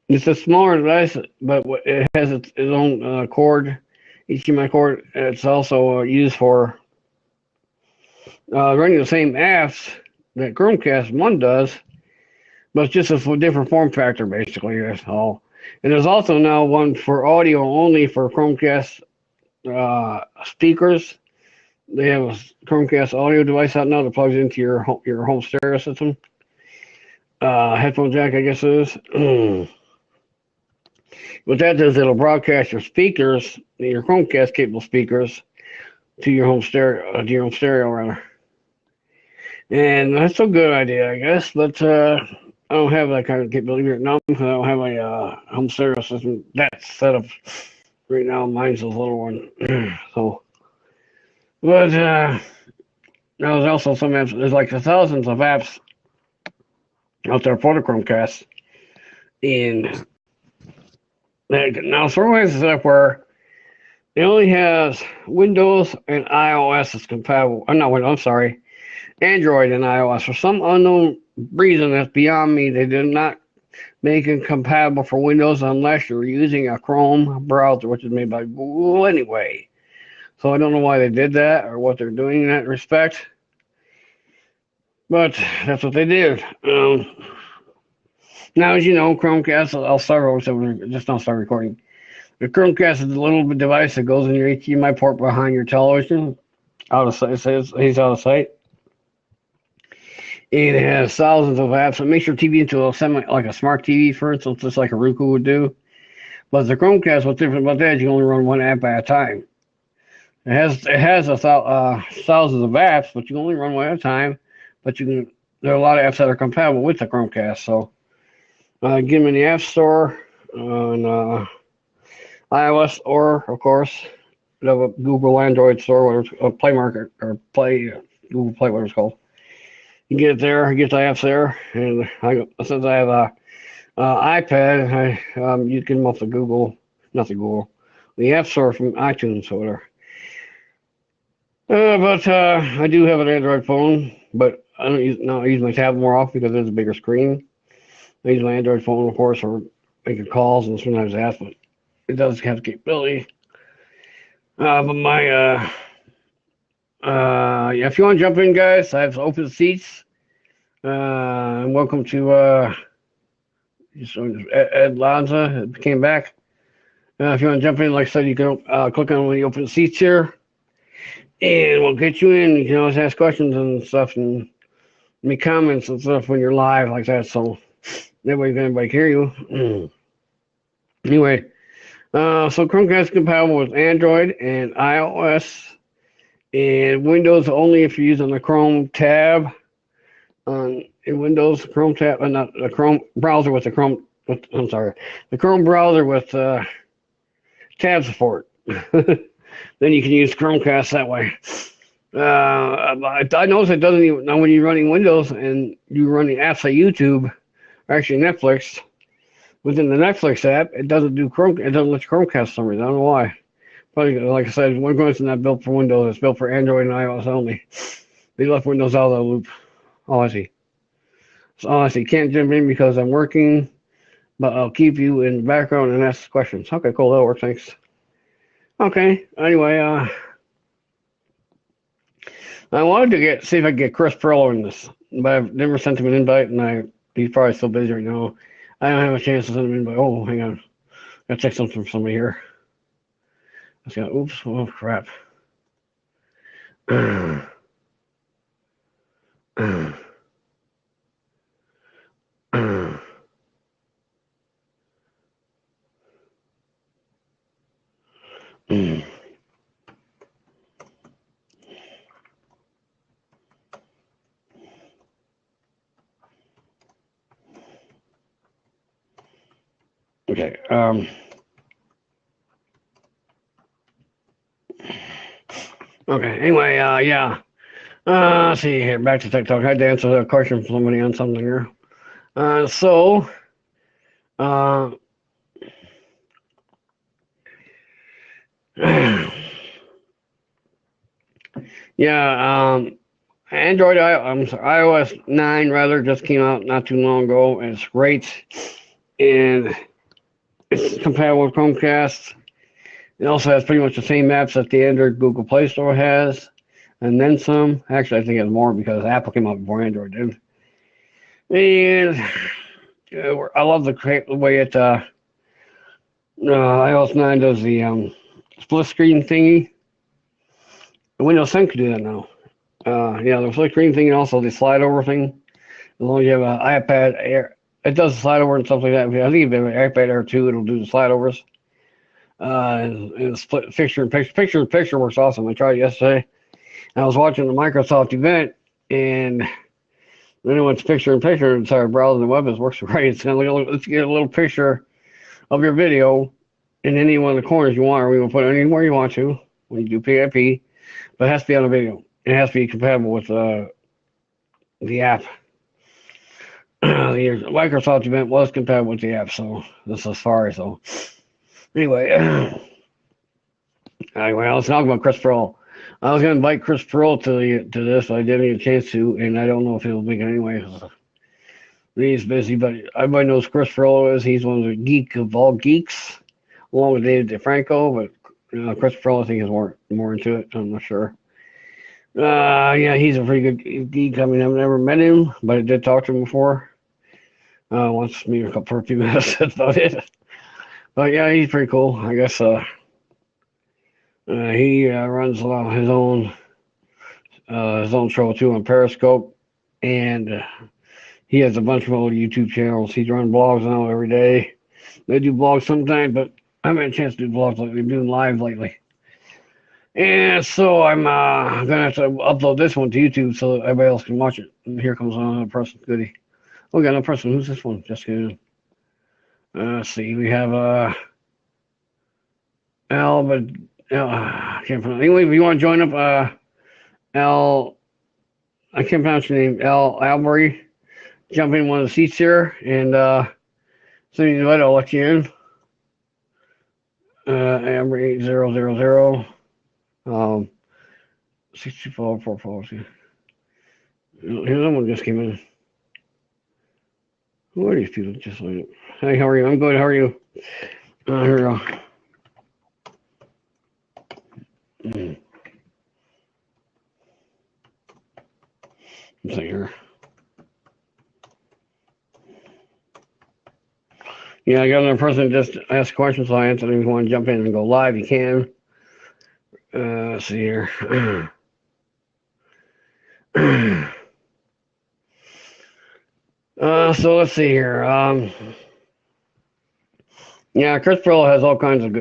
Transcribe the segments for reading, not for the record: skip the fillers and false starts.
it's a smaller device, but it has its own cord, HDMI cord. It's also used for running the same apps that Chromecast One does, but it's just a different form factor, basically. That's all. And there's also now one for audio only for Chromecast speakers. They have a Chromecast audio device out now that plugs into your home stereo system. Headphone jack, I guess it is. What that does, it'll broadcast your speakers, your Chromecast capable speakers, to your home stereo rather. And that's a good idea, I guess. But I don't have that kind of capability right now because I don't have a home stereo system that's set up right now. Mine's a little one, so. But there's also some apps. There's like thousands of apps out there for the Chromecast, and now Throwaway is set up where it only has Windows and iOS is compatible. Not Windows. I'm sorry, Android and iOS. For some unknown reason that's beyond me, they did not make it compatible for Windows unless you're using a Chrome browser, which is made by Google anyway. So I don't know why they did that or what they're doing in that respect, but that's what they did. Now, as you know, Chromecast, I'll start recording. The Chromecast is a little device that goes in your HDMI port behind your television. Out of sight, he's out of sight. And it has thousands of apps. It makes your TV into like a smart TV, for instance, just like a Roku would do. But the Chromecast, what's different about that is you can only run one app at a time. It has thousands of apps, but you can only run one at a time. But there are a lot of apps that are compatible with the Chromecast. So get them in the App Store on iOS, or of course the Google Android Store, whether it's Play Market or Google Play, whatever it's called. You get it there, you get the apps there, and since I have a iPad, you can off the App Store from iTunes or whatever. But I do have an Android phone, but I use my tablet more often because there's a bigger screen. I use my Android phone, of course, for making calls and sometimes apps, but it does have the capability. But if you want to jump in, guys, I have open seats. And welcome to Ed Lanza came back. If you want to jump in, like I said, you can click on the open seats here, and we'll get you in. You can always ask questions and stuff, and make comments and stuff when you're live like that. So that way, anybody can hear you. Anyway, so Chromecast is compatible with Android and iOS, and Windows only if you're using the Chrome tab. In Windows, Chrome tab, not the Chrome browser with the Chrome. The Chrome browser with tab support. Then you can use Chromecast that way. I noticed it doesn't even now when you're running Windows and you're running apps like YouTube, or actually Netflix. Within the Netflix app, it doesn't do Chrome. It doesn't let you Chromecast summary. I don't know why. Probably like I said, Windows is not built for Windows. It's built for Android and iOS only. They left Windows out of the loop. Oh, I see. So I see. Can't jump in because I'm working, but I'll keep you in the background and ask questions. Okay, cool. That'll work. Thanks. Okay. Anyway, I wanted to see if I could get Chris Perlo in this, but I've never sent him an invite, and he's probably so busy right now. I don't have a chance to send him an invite. Oh, hang on. Gotta check something from somebody here. Oops. Oh, crap. Okay. Okay. Anyway, yeah. Let's see here. Back to Tech Talk. I had to answer a question from somebody on something here. Yeah. Android, I'm sorry, iOS 9 rather just came out not too long ago, and it's great, and it's compatible with Chromecast. It also has pretty much the same apps that the Android Google Play Store has, and then some. Actually, I think it's more because Apple came out before Android did. And I love the way it iOS 9 does the split screen thingy. Windows 10 can do that now. Yeah, the split screen thing and also the slide over thing. As long as you have an iPad Air, it does the slide over and stuff like that. I think if you have an iPad Air 2, it'll do the slide overs. And split picture in picture. Picture in picture works awesome. I tried it yesterday. I was watching the Microsoft event, and then it went to picture in picture and started browsing the web. It works great. It's gonna let's get a little picture of your video in any one of the corners you want, or we can put it anywhere you want to when you do PIP. But it has to be on a video. It has to be compatible with the app. The Microsoft event was compatible with the app, so this is far. So anyway, let's talk about Chris Pearl. I was gonna invite Chris Pearl to this, but I didn't get a chance to, and I don't know if he'll make it anyway. He's busy, but everybody knows Chris Pearl is. He's one of the geek of all geeks, along with David DeFranco. But Chris Pearl, I think, is more into it. I'm not sure. Yeah, he's a pretty good geek. I mean, I've never met him, but I did talk to him before. Once, maybe for a few minutes. That's about it. But yeah, he's pretty cool. I guess he runs a lot of his own show too on Periscope, and he has a bunch of old YouTube channels. He's running blogs now every day. They do blogs sometimes, but I haven't had a chance to do vlogs lately. I'm doing live lately. And so I'm gonna have to upload this one to YouTube so that everybody else can watch it. And here comes another person. Goody. Oh, we got another person. Who's this one? Just kidding. Let's see. We have Al, but I can't pronounce. Anyway, if you want to join up, Al, I can't pronounce your name. Al Albury. Jump in one of the seats here, and so you know what? I'll let you in. Albury 000. 64 440. Someone just came in. Who are these people? Just like, hey, how are you? I'm good. How are you? Here we go. Let's see here. Yeah, I got another person just ask questions, so I answer them. If you want to jump in and go live, you can. Let's see here. So let's see here. Yeah, Chris Pearl has all kinds of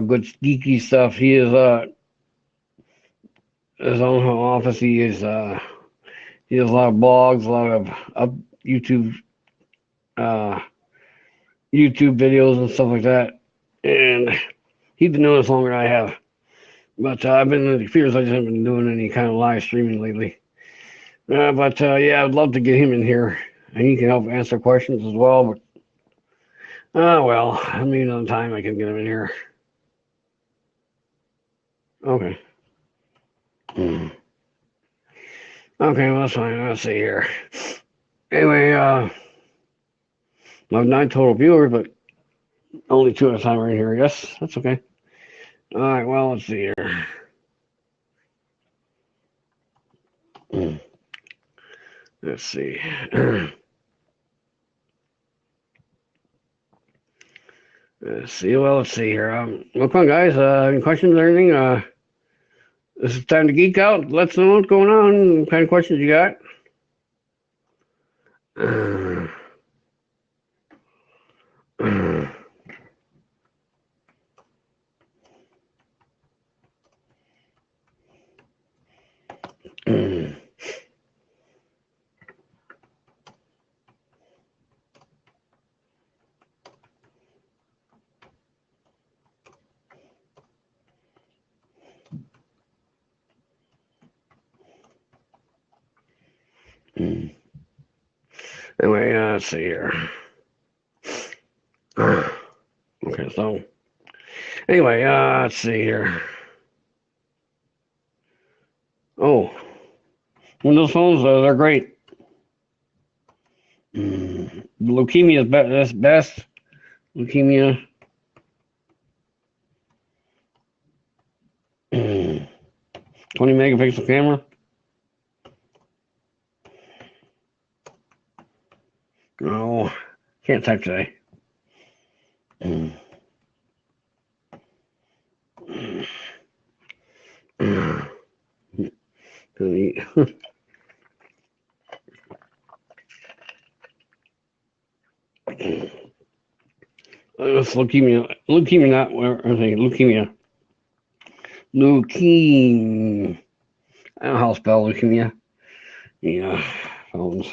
good geeky stuff. He is his own office. He has a lot of blogs, a lot of YouTube videos and stuff like that. And he's been doing this longer than I have. But I've been in the computers. I just haven't been doing any kind of live streaming lately. But yeah, I'd love to get him in here, and he can help answer questions as well. But well, I mean, on time I can get him in here. Okay. Okay, well, that's fine. Let's see here. Anyway, I have 9 total viewers, but only 2 at a time right here. Yes, that's okay. All right, well, let's see here. Let's see. Let's see. Well, let's see here. Well, come on, guys. Any questions or anything? This is time to geek out. Let us know what's going on. What kind of questions you got? Anyway, let's see here. Okay, so anyway, let's see here. Oh, Windows phones, they're great. Leukemia is that's best. Leukemia. 20 megapixel camera. No, can't type today. It's leukemia. Leukemia, not where I think leukemia. Leukemia. I don't know how to spell leukemia. Yeah, phones.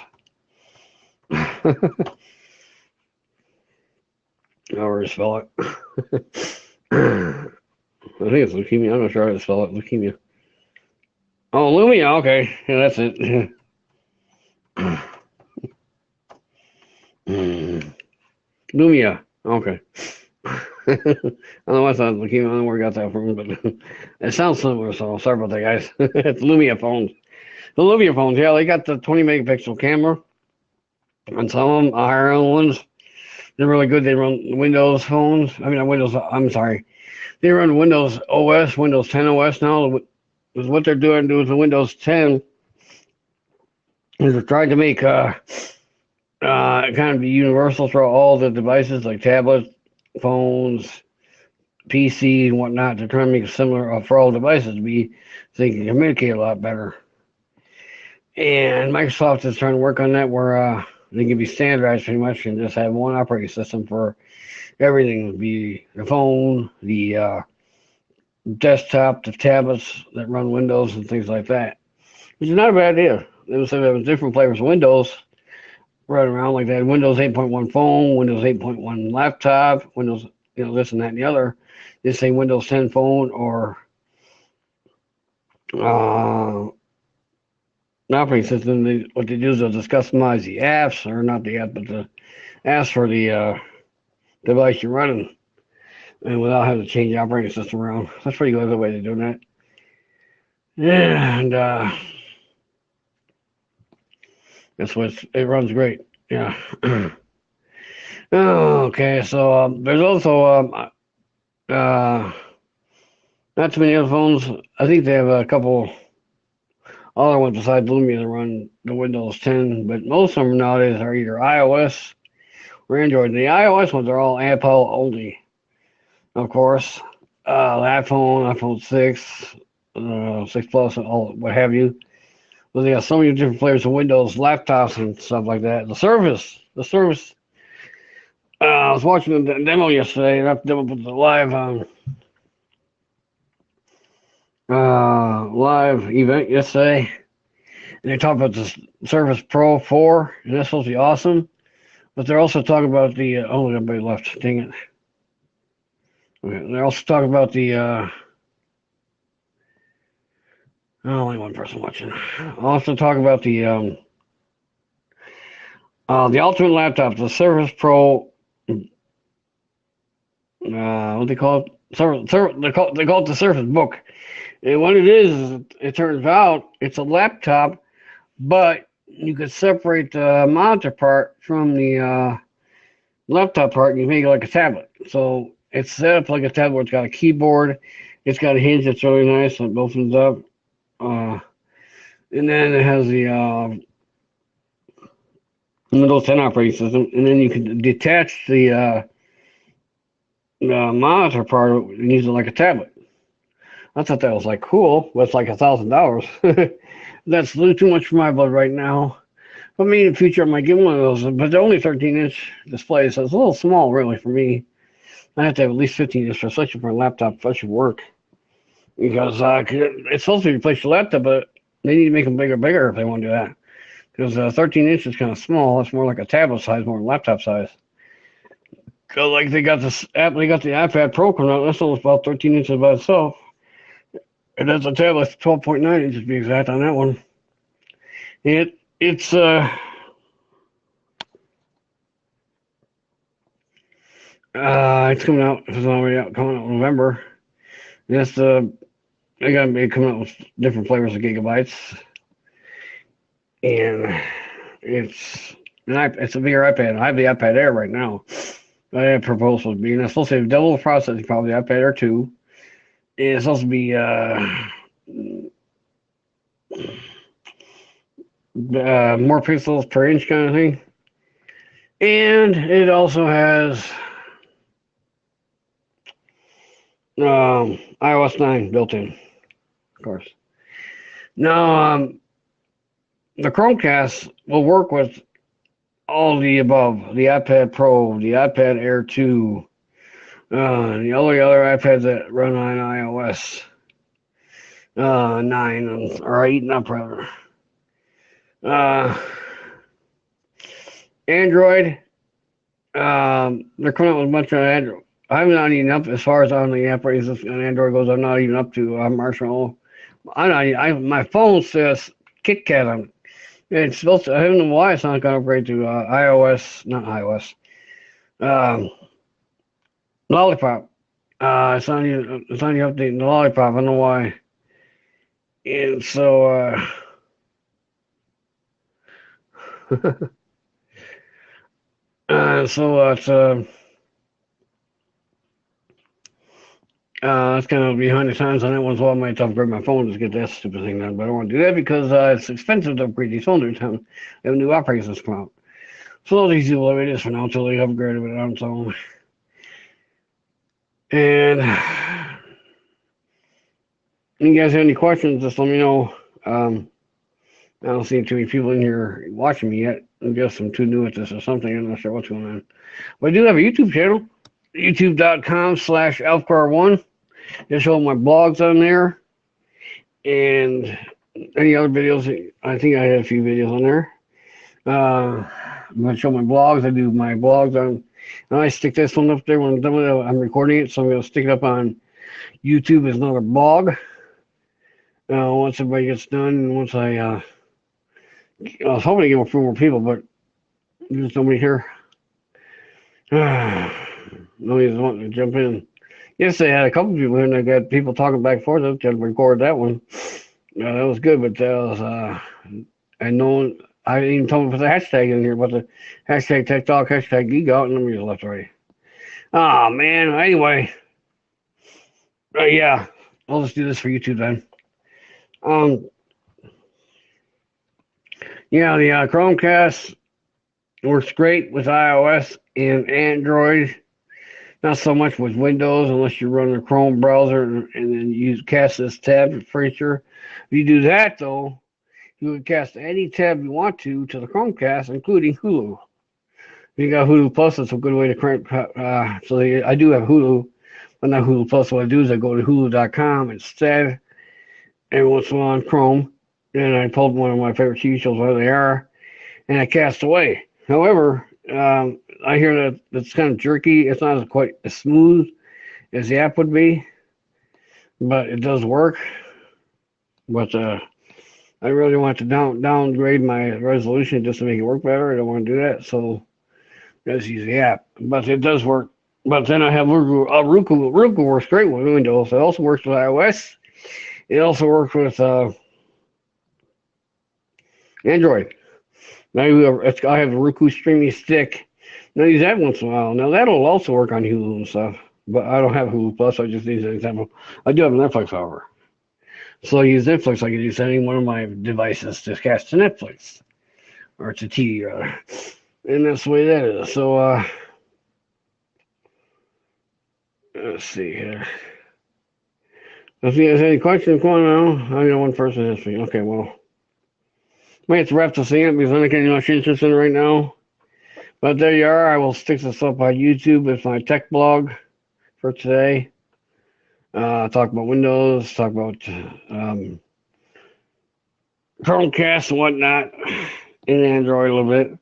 However to spell it. I think it's leukemia. I'm not sure how to spell it. Leukemia. Oh, Lumia. Okay, yeah, that's it. Lumia. Okay. I don't know why I thought leukemia. I don't know where I got that from, but it sounds similar. So sorry about that, guys. It's Lumia phones. The Lumia phones, yeah, they got the 20 megapixel camera, and some of them higher end ones. They're really good. They run Windows phones. I mean, Windows. I'm sorry. They run Windows OS, Windows 10 OS now. What they're doing with the Windows 10 is they're trying to make kind of be universal for all the devices like tablets, phones, PC, and whatnot. They're trying to make it similar for all devices so they can communicate a lot better. And Microsoft is trying to work on that where they can be standardized pretty much and just have one operating system for everything. It would be the phone, the desktop, the tablets that run Windows and things like that, which is not a bad idea. They would say there was different flavors of Windows running around like that. Windows 8.1 phone, Windows 8.1 laptop, Windows, this and that and the other. They say Windows 10 phone or operating system. What they do is they'll just customize the apps, or not the app, but the apps for the device you're running, and without having to change the operating system around. That's pretty good the way they're doing that. Yeah, and that's it runs great. Yeah. Okay, so there's also not too many other phones. I think they have a couple other ones besides Lumia that run the Windows 10, but most of them nowadays are either iOS or Android. The iOS ones are all Apple only, of course. The iPhone 6, 6 Plus, and all what have you. But they got so many different flavors of Windows laptops and stuff like that. The service. I was watching the demo yesterday, not the demo, but the live event yesterday, and they talked about the Surface Pro 4, and that's supposed to be awesome. But they're also talking about the everybody left. Dang it. Okay, they're also talking about the only one person watching. I'll also talk about the ultimate laptop, the Surface Pro. What they call it? They call it the Surface Book. And what it is, it turns out it's a laptop, but you could separate the monitor part from the laptop part and you make it like a tablet. So it's set up like a tablet. It's got a keyboard. It's got a hinge that's really nice and it opens up. And then it has the Windows 10 operating system. And then you can detach the monitor part and use it like a tablet. I thought that was like cool, but it's like $1,000. That's a little too much for my blood right now. But maybe in the future I might get one of those. But they're only 13-inch displays, so it's a little small really for me. I have to have at least 15-inch, especially for a laptop, especially work. Because it's supposed to replace your laptop, but they need to make them bigger if they want to do that. Because 13 inch is kind of small. It's more like a tablet size, more than laptop size. Cause like they got the iPad Pro coming out. That's almost about 13 inches by itself. And that's a tablet, 12.9 inches to be exact on that one. It's coming out. It's already out, coming out in November. That's they got to be coming out with different flavors of gigabytes. and it's a bigger iPad. I have the iPad Air right now. I have proposals being it's supposed to have double the processing power of the iPad Air 2. And it's supposed to be more pixels per inch kind of thing. And it also has iOS 9 built in, of course. Now, the Chromecast will work with all the above: the iPad Pro, the iPad Air 2, the other iPads that run on iOS 9 or 8 and up rather. Android, they're coming out with a bunch of Android. I'm not even up as far as on the operating system on Android goes. I'm not even up to Marshmallow. My phone says KitKat on it. It's supposed to. I don't know why it's not going to upgrade to iOS, not iOS. Lollipop. It's not even updating the Lollipop. I don't know why. And so it's kind of behind the times on that one, so I might upgrade my phone to get that stupid thing done. But I don't want to do that because it's expensive to upgrade these phones every time they have a new operating system come out. So they'll just do the way it is for now until they upgrade it on its own. And you guys have any questions, just let me know. I don't see too many people in here watching me yet. I guess I'm too new at this or something. I'm not sure what's going on. But I do have a YouTube channel, youtube.com/elfcar1. Just show my blogs on there. And any other videos. I think I had a few videos on there. I'm going to show my blogs. I do my blogs on. And I stick this one up there when I'm done with it. I'm recording it, so I'm going to stick it up on YouTube as another blog. Once everybody gets done, and once I was hoping to get a few more people, but there's nobody here. Nobody's wanting to jump in. Yesterday, I had a couple people here, and I got people talking back and forth. I tried to record that one. That was good, but that was, I didn't even tell them to put the hashtag in here, but the hashtag techtalk, hashtag geek out, and then we just left already. Oh, man. Anyway. Yeah. I'll just do this for YouTube then. Yeah, the Chromecast works great with iOS and Android. Not so much with Windows unless you run a Chrome browser and then use cast this tab feature. If you do that, though, you can cast any tab you want to the Chromecast, including Hulu. If you got Hulu Plus, that's a good way to crank. I do have Hulu, but not Hulu Plus. What I do is I go to Hulu.com instead, every once in a while on Chrome, and I pulled one of my favorite TV shows, where they are, and I cast away. However, I hear that it's kind of jerky. It's not quite as smooth as the app would be, but it does work. But I really want to downgrade my resolution just to make it work better. I don't want to do that, so I just use the app. But it does work. But then I have Roku. Roku works great with Windows. It also works with iOS. It also works with Android. I have the Roku streaming stick. And I use that once in a while. Now that'll also work on Hulu and stuff, but I don't have Hulu Plus. So I just use an example. I do have Netflix, however. So I use Netflix. I can use any one of my devices to cast to Netflix or to TV rather, and that's the way that is. So let's see here. If you guys have any questions going on, I got one person history. Okay, well. Might have to wrap this thing up because I'm not getting much interest in it right now. But there you are. I will stick this up on YouTube with my tech blog for today. Talk about Windows, talk about Chromecast and whatnot, and Android a little bit.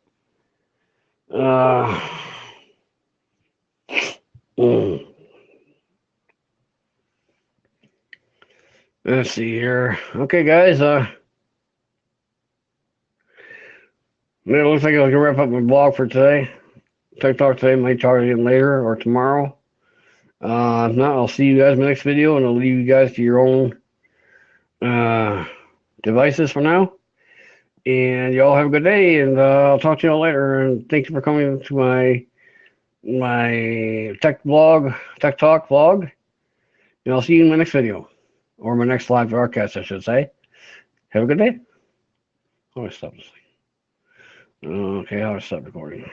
Let's see here. Okay, guys. It looks like I can wrap up my blog for today. Tech Talk today, might talk again later or tomorrow. If not, I'll see you guys in my next video, and I'll leave you guys to your own devices for now. And y'all have a good day, and I'll talk to y'all later. And thank you for coming to my tech vlog, tech talk vlog. And I'll see you in my next video, or my next live broadcast, I should say. Have a good day. Oh, I stopped this thing. Okay, I'll stop recording.